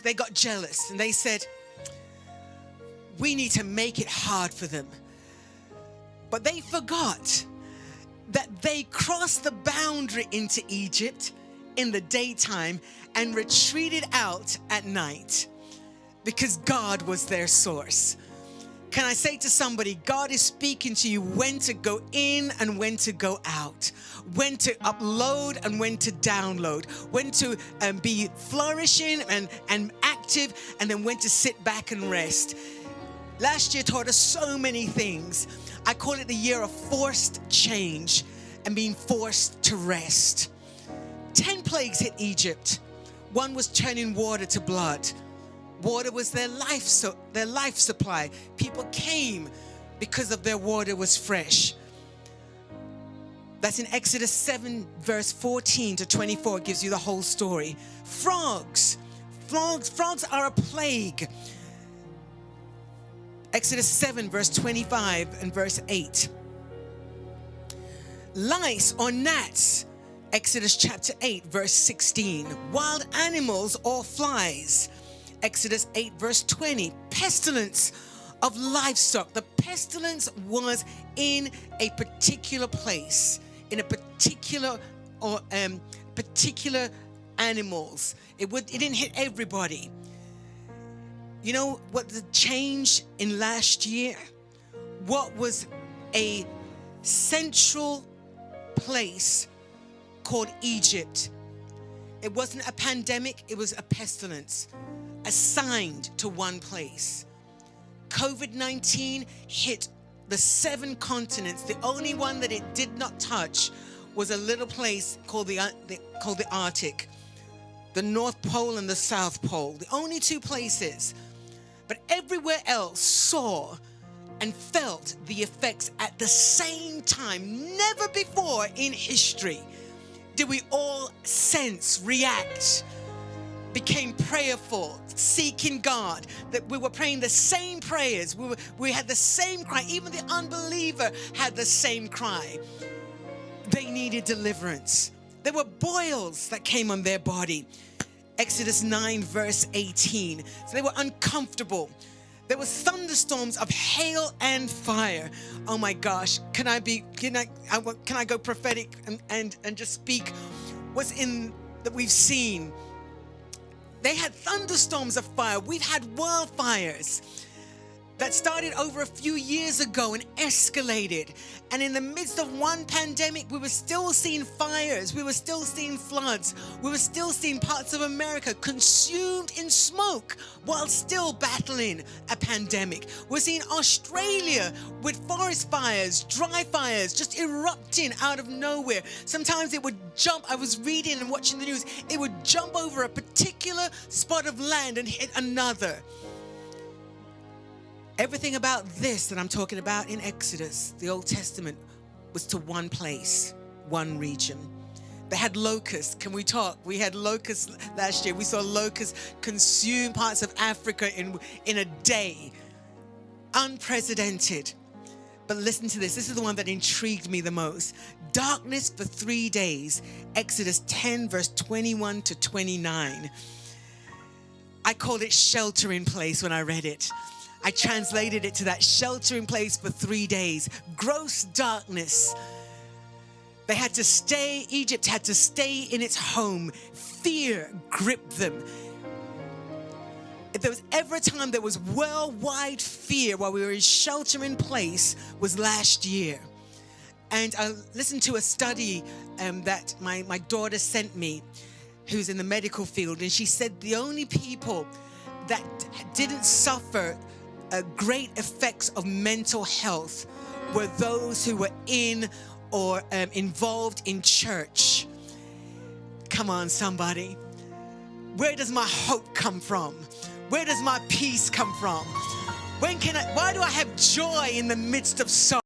they got jealous and they said, we need to make it hard for them. But they forgot that they crossed the boundary into Egypt in the daytime and retreated out at night because God was their source. Can I say to somebody, God is speaking to you when to go in and when to go out, when to upload and when to download, when to be flourishing and active, and then when to sit back and rest. Last year taught us so many things. I call it the year of forced change and being forced to rest. 10 plagues hit Egypt. One was turning water to blood. Water was their life supply. People came because of their water was fresh. That's in Exodus 7, verse 14 to 24, gives you the whole story. Frogs are a plague. Exodus 7, verse 25 and verse 8. Lice or gnats, Exodus chapter 8, verse 16. Wild animals or flies, Exodus 8, verse 20. Pestilence of livestock. The pestilence was in a particular place, in a particular animals. It didn't hit everybody. You know what the change in last year? What was a central place called Egypt? It wasn't a pandemic, it was a pestilence assigned to one place. COVID-19 hit the 7 continents. The only one that it did not touch was a little place called the Arctic, the North Pole and the South Pole, the only 2 places. But everywhere else saw and felt the effects at the same time. Never before in history did we all sense, react, became prayerful, seeking God, that we were praying the same prayers. We had the same cry. Even the unbeliever had the same cry. They needed deliverance. There were boils that came on their body. Exodus 9, verse 18. So they were uncomfortable. There were thunderstorms of hail and fire. Oh my gosh, can I go prophetic and just speak what's in that we've seen? They had thunderstorms of fire. We've had wildfires that started over a few years ago and escalated. And in the midst of one pandemic, we were still seeing fires. We were still seeing floods. We were still seeing parts of America consumed in smoke while still battling a pandemic. We're seeing Australia with forest fires, dry fires, just erupting out of nowhere. Sometimes it would jump. I was reading and watching the news. It would jump over a particular spot of land and hit another. Everything about this that I'm talking about in Exodus, the Old Testament, was to one place, one region. They had locusts. Can we talk? We had locusts last year. We saw locusts consume parts of Africa in a day. Unprecedented. But listen to this. This is the one that intrigued me the most. Darkness for 3 days. Exodus 10, verse 21 to 29. I called it shelter in place when I read it. I translated it to that, shelter in place for 3 days. Gross darkness. They had to stay, Egypt had to stay in its home. Fear gripped them. If there was ever a time there was worldwide fear while we were in shelter in place, was last year. And I listened to a study that my daughter sent me, who's in the medical field, and she said the only people that didn't suffer great effects of mental health were those who were in or involved in church. Come on, somebody. Where does my hope come from? Where does my peace come from? Why do I have joy in the midst of sorrow?